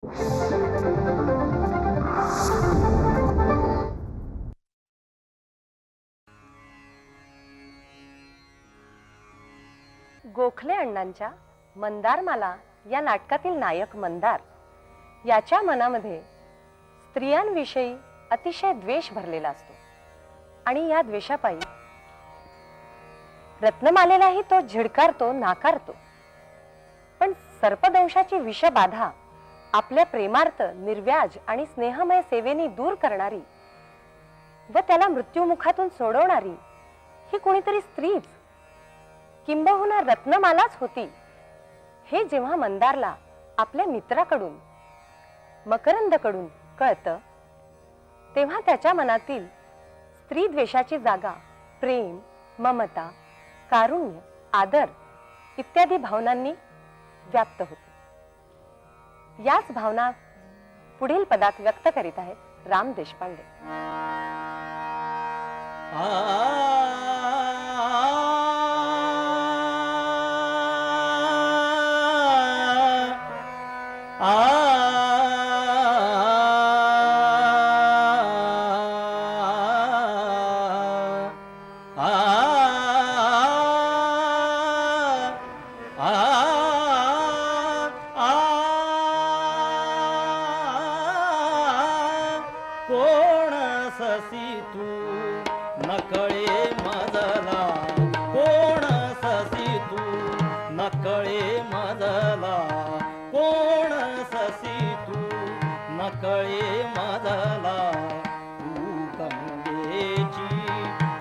गोखले अण्णांच्या मंदारमाला या नाटकातील नायक मंदार याच्या मनामध्ये स्त्रियांविषयी अतिशय द्वेष भरलेला असतो आणि या द्वेषापायी रत्नमालेलाही तो झिडकारतो, नाकारतो. पण सर्पदंशाची विषबाधा आपल्या प्रेमार्थ, निर्व्याज आणि स्नेहमय सेवेने दूर करणारी व त्याला मृत्युमुखातून सोडवणारी ही कोणीतरी स्त्रीच, किंबहुना रत्नमालाच होती. हे जेव्हा मंदारला आपल्या मित्राकडून, मकरंदकडून कळतं, तेव्हा त्याच्या मनातील स्त्री द्वेषाची जागा प्रेम, ममता, कारुण्य, आदर इत्यादी भावनांनी व्याप्त होते. याच भावना पुढील पदात व्यक्त करीत आहेत राम देशपांडे.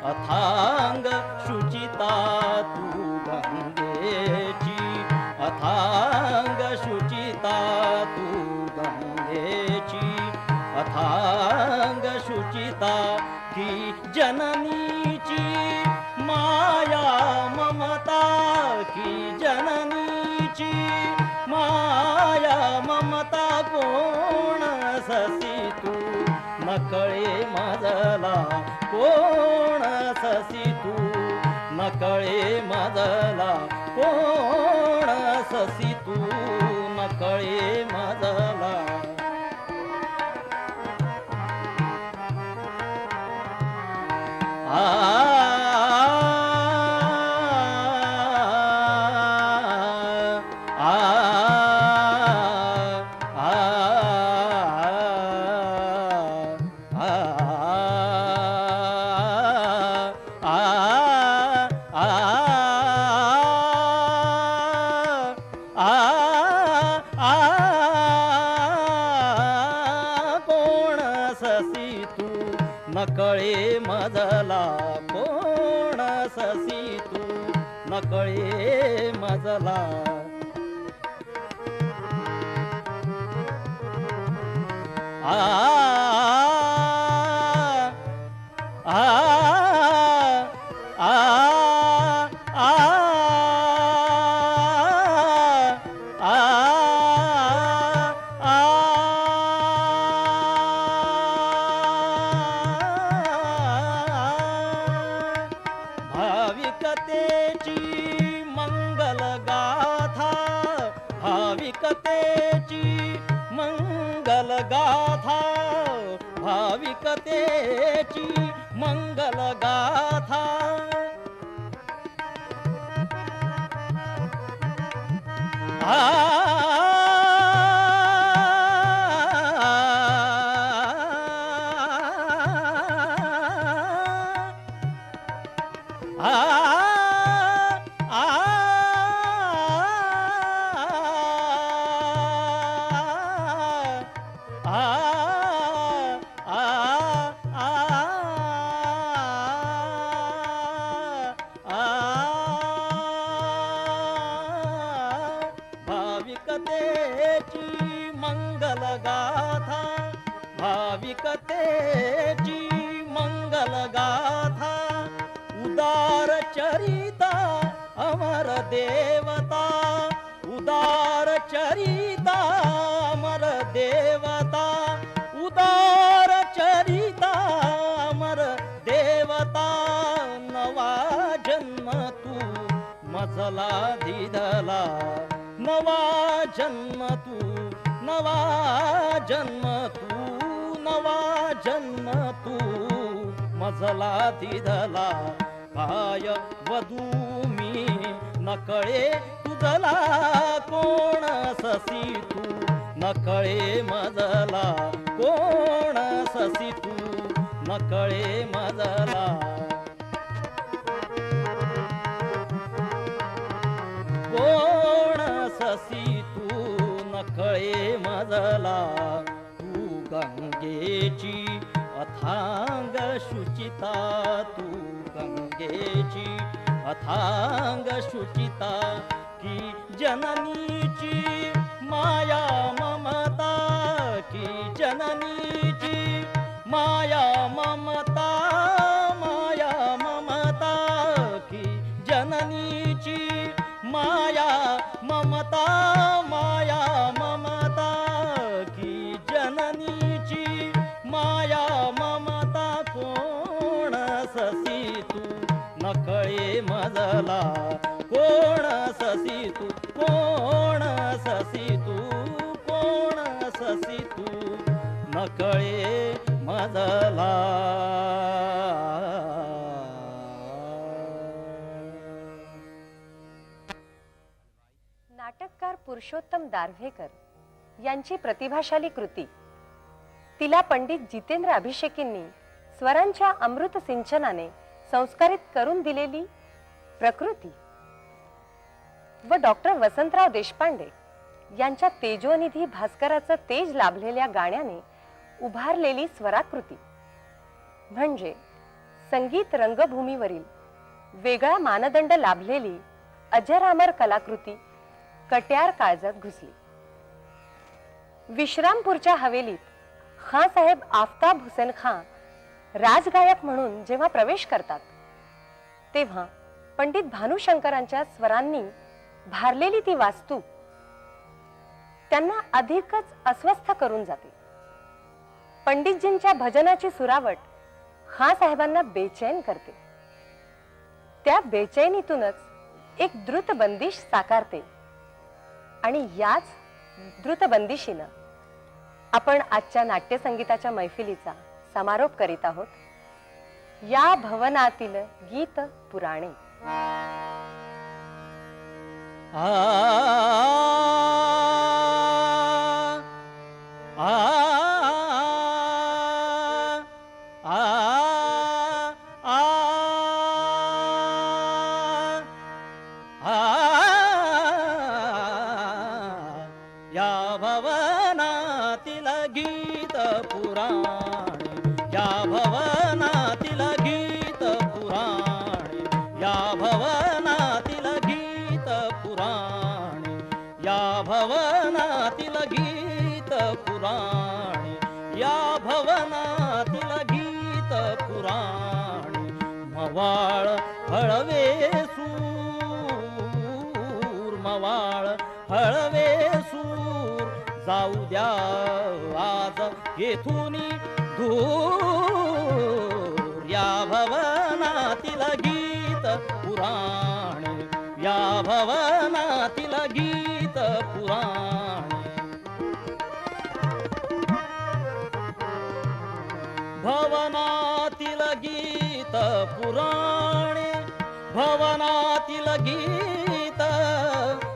अथांग शुचिता तू गंगेची, अथांग शुचिता तू गंगेची, अथांग शुचिता की जननीची माया ममता, की जननीची माया ममता कोण ससी तू नकळे मजला, कोण ससी तू नकळे मजला, कोण ससी तू नकळे मजला. नकळे मजला, कोण ससी तू नकळे मजला. भाविकतेची मंगल गाथा, भाविकतेची मंगल गाथा, भाविकतेची मंगल गाथा. भाविकतेची मंगल गाथा, भाविकतेची मंगल गाथा. उदार चरिता अमर देवता, उदार चरिता अमर देवता, उदार चरिता अमर देवता. नवा जन्म तू मजला दिदला, नवा जन्म तू, नवा जन्म तू नवा जन्म तू मजला दिदला काय वधू मी नकळे तुझला कोण ससी तू नकळे मजला कोण ससी तू नकळे मजला कोण ससी तू नकळे मजला तू गंगेची अथांग शुचिता तू गंगेची अथांग शुचिता की जननीची माया ममता की जननीची माया ममता माया ममता की जननीची माया ममता माया ममता की जननीची माया ममता कोण ससी तू नकळे मजला कोण ससी तू कोण ससी तू कोण ससी तू नकळे मजला नाटककार पुरुषोत्तम दारव्हेकर यांची प्रतिभाशाली कृती तिला पंडित जितेंद्र अभिषेकींनी स्वरांच्या अमृत सिंचनाने संस्कारित करून दिलेली प्रकृती व डॉक्टर वसंतराव देशपांडे यांच्या तेजोनिधी भास्कराचं तेज लाभलेल्या गाण्याने उभारलेली स्वराकृती म्हणजे संगीत रंगभूमीवरील वेगळा मानदंड लाभलेली अजरामर कलाकृती कट्यार काळजात घुसली. विश्रामपूरच्या हवेलीत खां साहेब आफताब हुसेन खां राजगायक म्हणून जेव्हा प्रवेश करतात तेव्हा पंडित भानुशंकरांच्या स्वरांनी भारलेली ती वास्तू त्यांना अधिकच अस्वस्थ करून जाते. पंडितजींच्या भजनाची सुरावट खां साहेबांना बेचैन करते. त्या बेचैनीतूनच एक द्रुत बंदिश साकारते आणि याच द्रुत बंदिशीनं आपण आजच्या नाट्यसंगीताच्या मैफिलीचा समारोप करीत आहोत. या भवनातील गीत पुराणे. या भवनातील गीत पुराणे या भवनातील गीत पुराणे या भवनातील गीत पुराणे या भवनातील गीत पुराणे या भवनातील गीत पुराणे मवाळ हळवे सूर मवाळ हळवे सूर जाऊ द्या आज येथून दूर. या भवनातील गीत पुराणे या भवनातील गीत पुराणे भवनातील गीत पुराणे भवनातील गीत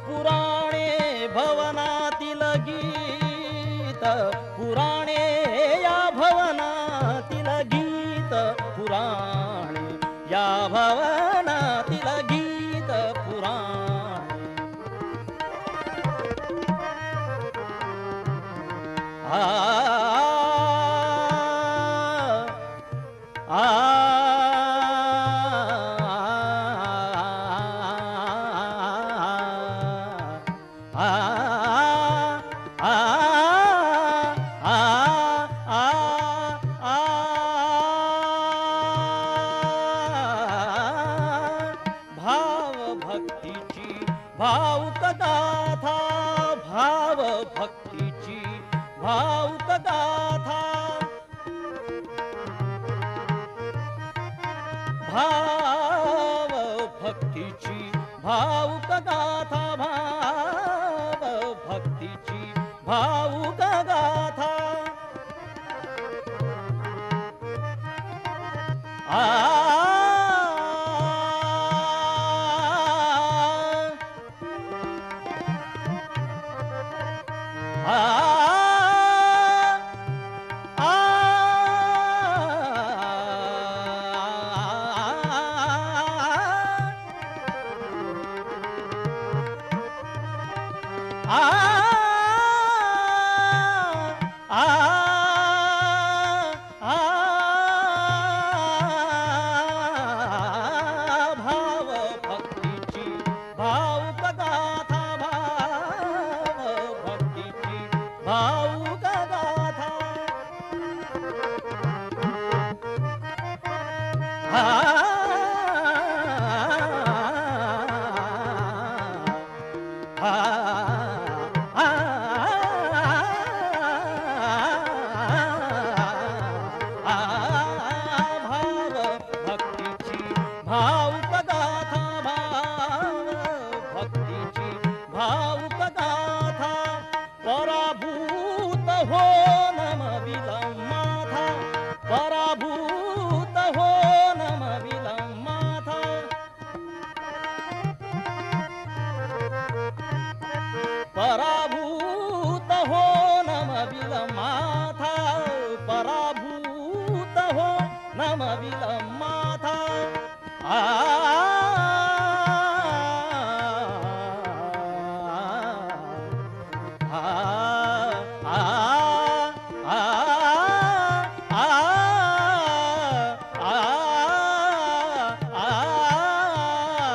पुराणे भवनातील गीत पुराणे या भवनातील गीत पुराणे या भवनातील गीत पुराणे भावुक गाथा भाव भक्तीची भावुक गाथा भाव भक्तीची भावुक गाथा भाव भक्तीची भावुक गाथा आ भाव भक्तीची भावुक गाथा भाव भक्तीची भावुक गाथा भाव भक्तीची भावुक गाथा भाव भक्तीची भावुक गाथा पराभूत हो नमविलं माथा पराभूत हो नमविलं माथा पराभूत हो नमविलं माथा पराभूत हो नमविलं माथा पराभूत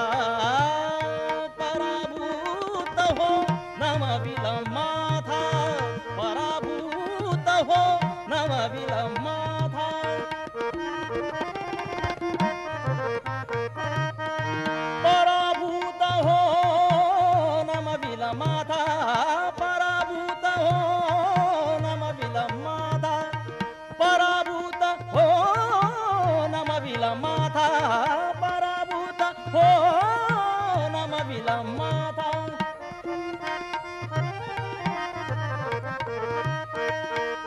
हो नमविलं माथा पराभूत हो नमविलं माथा पराभूत हो नमविलं माथा पराभूत हो नमविलं माथा पराभूत हो नमविलं माथा पराभूत हो नमविलं माथा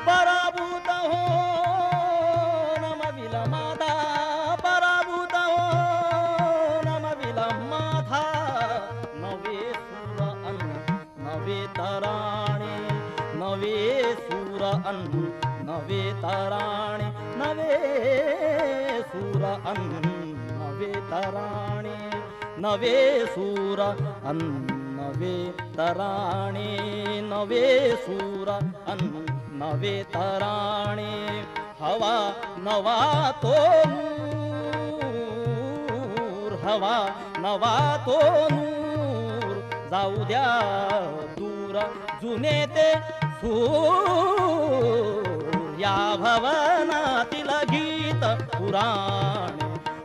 पराभूत हो नमविलं माथा पराभूत हो नमविलं माथा नवे सूर अन्न नवे तराणे नवे सूर अन्न नवे तराणे नवे सूर अन्न नवे तराणे नवे सूर अन्न नवे तराणे नवे सूर अन्न नवे तराणे हवा नवा तो नूर हवा नवा तो नूर जाऊ द्या दूर जुने ते सूर या भवनातील गीत पुराण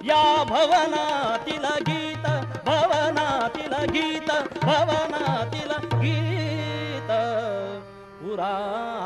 या भवनातील गीत भवनातील गीत भवनातील गीत पुराण